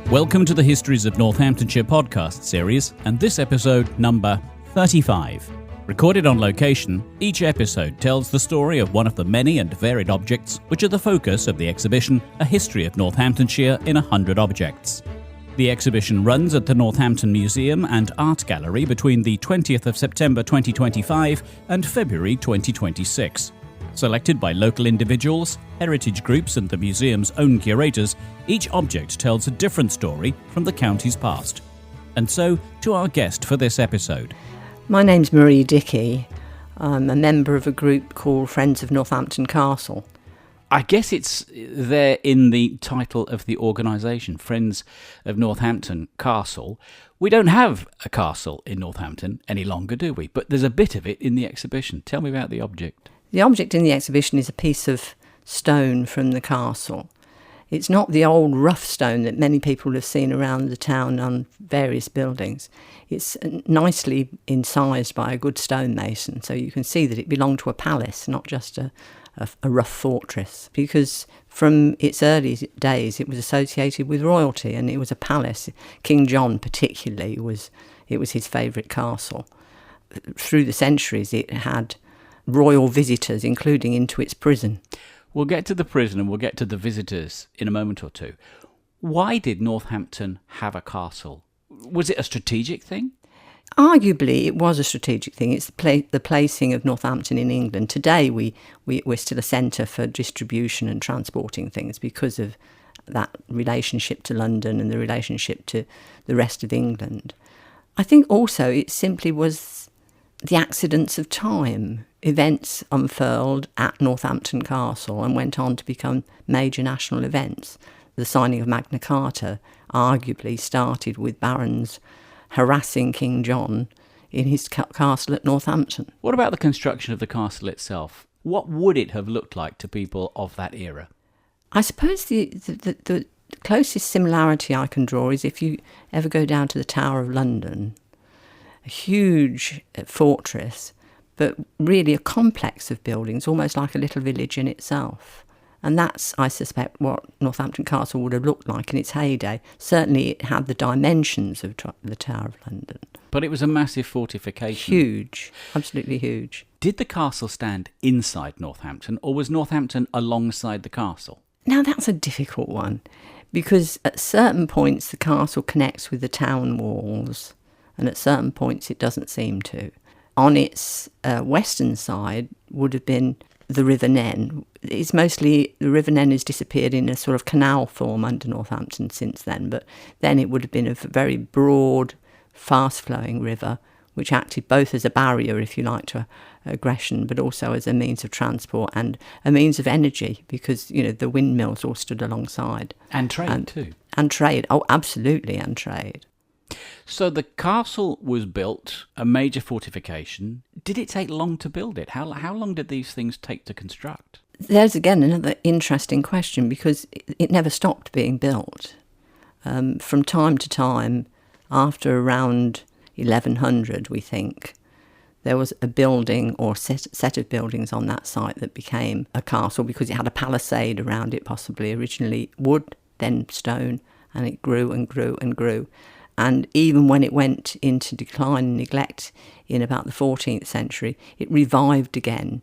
Welcome to the Histories of Northamptonshire podcast series, and this episode number 35. Recorded on location, each episode tells the story of one of the many and varied objects which are the focus of the exhibition, A History of Northamptonshire in 100 Objects. The exhibition runs at the Northampton Museum and Art Gallery between the 20th of September 2025 and February 2026. Selected by local individuals, heritage groups and the museum's own curators, each object tells a different story from the county's past. And so, to our guest for this episode. My name's Marie Dickey. I'm a member of a group called Friends of Northampton Castle. I guess it's there in the title of the organisation, Friends of Northampton Castle. We don't have a castle in Northampton any longer, do we? But there's a bit of it in the exhibition. Tell me about the object. The object in the exhibition is a piece of stone from the castle. It's not the old rough stone that many people have seen around the town on various buildings. It's nicely incised by a good stonemason, so you can see that it belonged to a palace, not just a rough fortress, because from its early days it was associated with royalty and it was a palace. King John particularly it was his favourite castle. Through the centuries it had royal visitors, including into its prison. We'll get to the prison and we'll get to the visitors in a moment or two. Why did Northampton have a castle? Was it a strategic thing? Arguably, it was a strategic thing. It's the placing of Northampton in England. Today, we're still a centre for distribution and transporting things because of that relationship to London and the relationship to the rest of England. I think also it simply was the accidents of time. Events unfurled at Northampton Castle and went on to become major national events. The signing of Magna Carta arguably started with barons harassing King John in his castle at Northampton. What about the construction of the castle itself? What would it have looked like to people of that era? I suppose the closest similarity I can draw is if you ever go down to the Tower of London, a huge fortress, but really a complex of buildings, almost like a little village in itself. And that's, I suspect, what Northampton Castle would have looked like in its heyday. Certainly it had the dimensions of the Tower of London. But it was a massive fortification. Huge, absolutely huge. Did the castle stand inside Northampton, or was Northampton alongside the castle? Now that's a difficult one, because at certain points the castle connects with the town walls, and at certain points it doesn't seem to. On its western side would have been the River Nen. It's mostly, the River Nen has disappeared in a sort of canal form under Northampton since then, but then it would have been a very broad, fast-flowing river, which acted both as a barrier, if you like, to aggression, but also as a means of transport and a means of energy, because, you know, the windmills all stood alongside. And trade too. And trade, oh, absolutely, and trade. So the castle was built, a major fortification. Did it take long to build it? How long did these things take to construct? There's again another interesting question, because it never stopped being built. From time to time, after around 1100, we think, there was a building or set of buildings on that site that became a castle because it had a palisade around it, possibly originally wood, then stone, and it grew and grew and grew. And even when it went into decline and neglect in about the 14th century, it revived again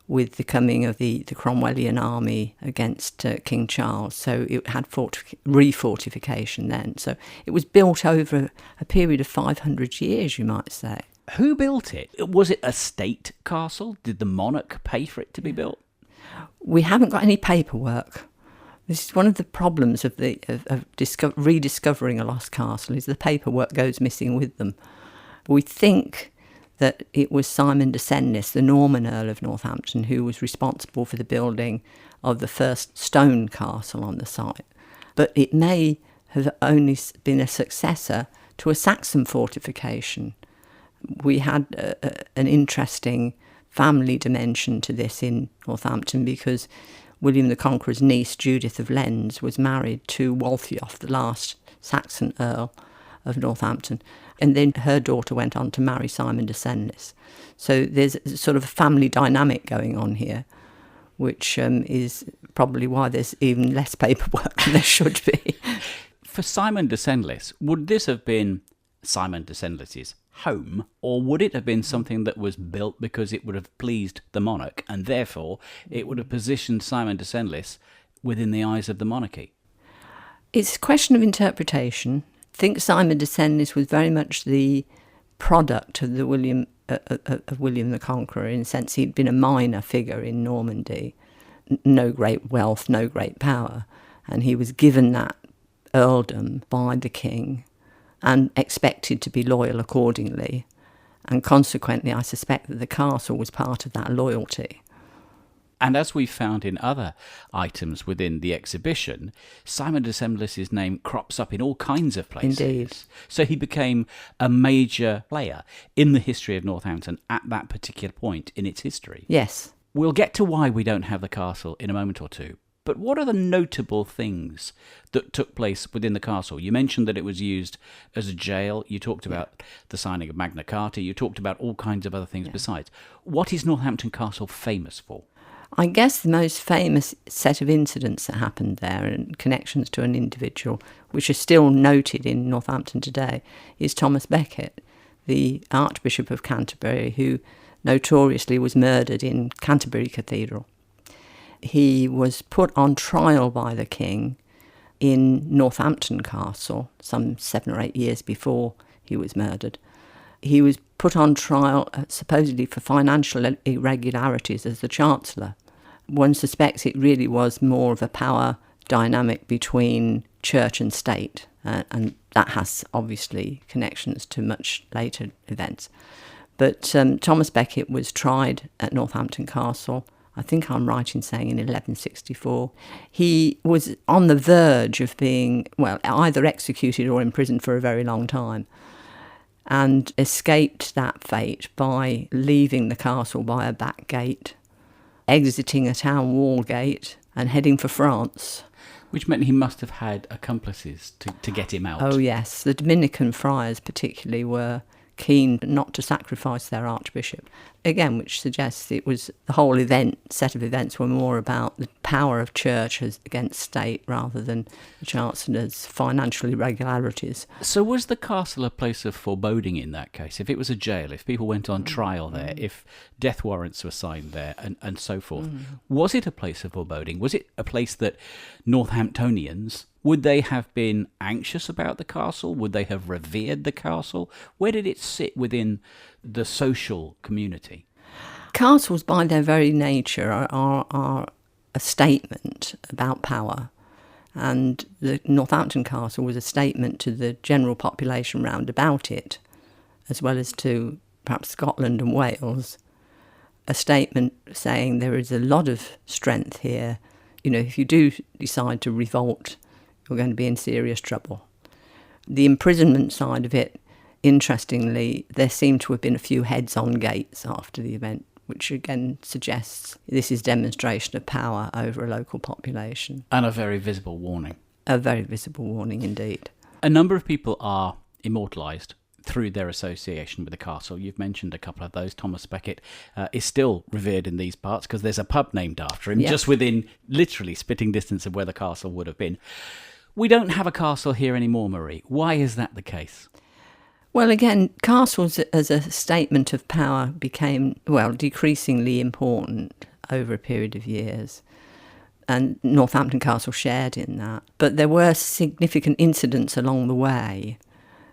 with the coming of the Cromwellian army against King Charles. So it had refortification then. So it was built over a period of 500 years, you might say. Who built it? Was it a state castle? Did the monarch pay for it to be built? We haven't got any paperwork. This is one of the problems of rediscovering a lost castle, is the paperwork goes missing with them. We think that it was Simon de Senlis, the Norman Earl of Northampton, who was responsible for the building of the first stone castle on the site. But it may have only been a successor to a Saxon fortification. We had an interesting family dimension to this in Northampton, because William the Conqueror's niece, Judith of Lens, was married to Waltheof, the last Saxon Earl of Northampton, and then her daughter went on to marry Simon de Senlis. So there's sort of a family dynamic going on here, which is probably why there's even less paperwork than there should be. For Simon de Senlis, would this have been Simon de Senlis's home, or would it have been something that was built because it would have pleased the monarch, and therefore it would have positioned Simon de Senlis within the eyes of the monarchy? It's a question of interpretation. I think Simon de Senlis was very much the product of the William the Conqueror, in the sense he'd been a minor figure in Normandy, no great wealth, no great power, and he was given that earldom by the king and expected to be loyal accordingly. And consequently, I suspect that the castle was part of that loyalty. And as we found in other items within the exhibition, Simon de Senlis's name crops up in all kinds of places. Indeed. So he became a major player in the history of Northampton at that particular point in its history. Yes. We'll get to why we don't have the castle in a moment or two. But what are the notable things that took place within the castle? You mentioned that it was used as a jail. You talked about the signing of Magna Carta. You talked about all kinds of other things besides. What is Northampton Castle famous for? I guess the most famous set of incidents that happened there and connections to an individual, which are still noted in Northampton today, is Thomas Becket, the Archbishop of Canterbury, who notoriously was murdered in Canterbury Cathedral. He was put on trial by the king in Northampton Castle some 7 or 8 years before he was murdered. He was put on trial supposedly for financial irregularities as the Chancellor. One suspects it really was more of a power dynamic between church and state, and that has obviously connections to much later events. But Thomas Becket was tried at Northampton Castle, I think I'm right in saying in 1164. He was on the verge of being, well, either executed or imprisoned for a very long time, and escaped that fate by leaving the castle by a back gate, exiting a town wall gate and heading for France. Which meant he must have had accomplices to get him out. Oh yes, the Dominican friars particularly were keen not to sacrifice their archbishop. Again, which suggests it was the whole set of events were more about the power of church against state rather than the Chancellor's financial irregularities. So was the castle a place of foreboding in that case? If it was a jail, if people went on trial there, if death warrants were signed there and so forth, was it a place of foreboding? Was it a place that Northamptonians, would they have been anxious about the castle? Would they have revered the castle? Where did it sit within the social community? Castles, by their very nature, are a statement about power. And the Northampton Castle was a statement to the general population round about it, as well as to perhaps Scotland and Wales. A statement saying there is a lot of strength here. You know, if you do decide to revolt, you're going to be in serious trouble. The imprisonment side of it, interestingly, there seem to have been a few heads on gates after the event, which again suggests this is demonstration of power over a local population. And a very visible warning. A very visible warning indeed. A number of people are immortalised through their association with the castle. You've mentioned a couple of those. Thomas Becket is still revered in these parts because there's a pub named after him, just within literally spitting distance of where the castle would have been. We don't have a castle here anymore, Marie. Why is that the case? Well, again, castles as a statement of power became, well, decreasingly important over a period of years. And Northampton Castle shared in that. But there were significant incidents along the way.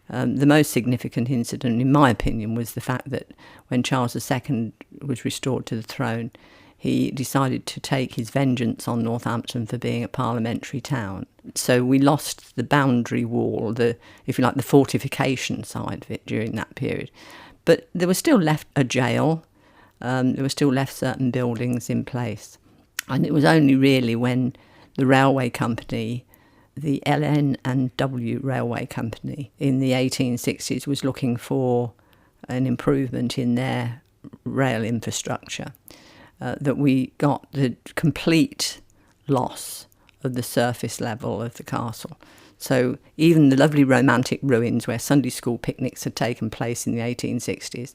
The most significant incident, in my opinion, was the fact that when Charles II was restored to the throne, he decided to take his vengeance on Northampton for being a parliamentary town. So we lost the boundary wall, if you like, the fortification side of it during that period. But there was still left a jail, there were still left certain buildings in place. And it was only really when the railway company, the L&W Railway Company, in the 1860s was looking for an improvement in their rail infrastructure, that we got the complete loss of the surface level of the castle. So even the lovely romantic ruins where Sunday school picnics had taken place in the 1860s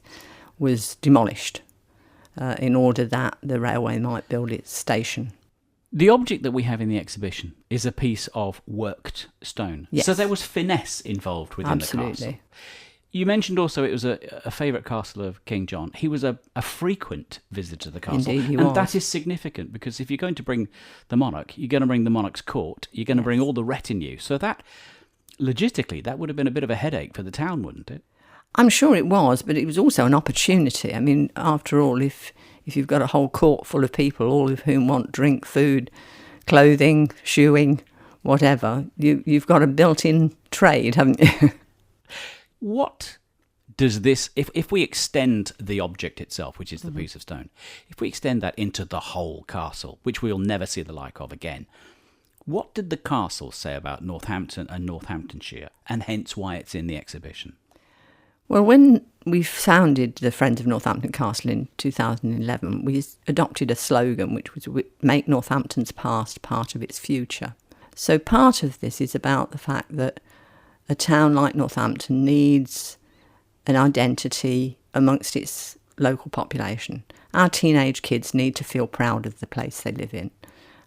was demolished in order that the railway might build its station. The object that we have in the exhibition is a piece of worked stone. Yes. So there was finesse involved within the castle. You mentioned also it was a favourite castle of King John. He was a frequent visitor to the castle. Indeed, he and was. That is significant because if you're going to bring the monarch, you're going to bring the monarch's court, you're going to bring all the retinue. So that, logistically, that would have been a bit of a headache for the town, wouldn't it? I'm sure it was, but it was also an opportunity. I mean, after all, if you've got a whole court full of people, all of whom want drink, food, clothing, shoeing, whatever, you've got a built-in trade, haven't you? What does this, if we extend the object itself, which is the piece of stone, if we extend that into the whole castle, which we'll never see the like of again, what did the castle say about Northampton and Northamptonshire, and hence why it's in the exhibition? Well, when we founded the Friends of Northampton Castle in 2011, we adopted a slogan which was "Make Northampton's past part of its future." So part of this is about the fact that a town like Northampton needs an identity amongst its local population. Our teenage kids need to feel proud of the place they live in.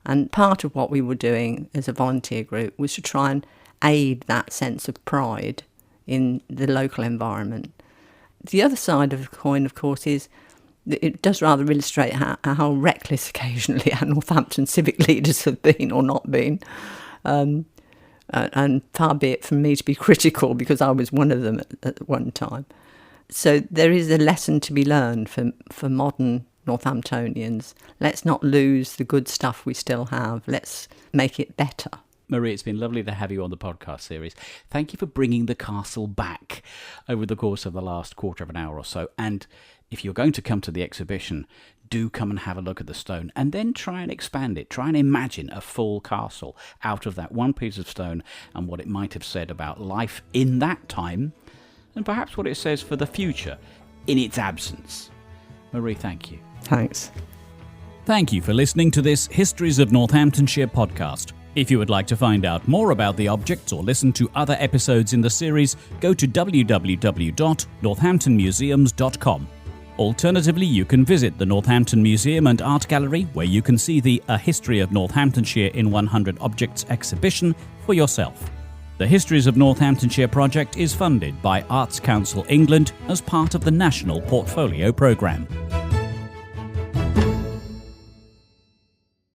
And part of what we were doing as a volunteer group was to try and aid that sense of pride in the local environment. The other side of the coin, of course, is that it does rather illustrate how reckless occasionally our Northampton civic leaders have been or not been. And far be it from me to be critical, because I was one of them at one time. So there is a lesson to be learned for modern Northamptonians. Let's not lose the good stuff we still have. Let's make it better. Marie, it's been lovely to have you on the podcast series. Thank you for bringing the castle back over the course of the last quarter of an hour or so. And if you're going to come to the exhibition, do come and have a look at the stone and then try and expand it. Try and imagine a full castle out of that one piece of stone and what it might have said about life in that time and perhaps what it says for the future in its absence. Marie, thank you. Thanks. Thank you for listening to this Histories of Northamptonshire podcast. If you would like to find out more about the objects or listen to other episodes in the series, go to www.northamptonmuseums.com. Alternatively, you can visit the Northampton Museum and Art Gallery, where you can see the A History of Northamptonshire in 100 Objects exhibition for yourself. The Histories of Northamptonshire project is funded by Arts Council England as part of the National Portfolio Programme.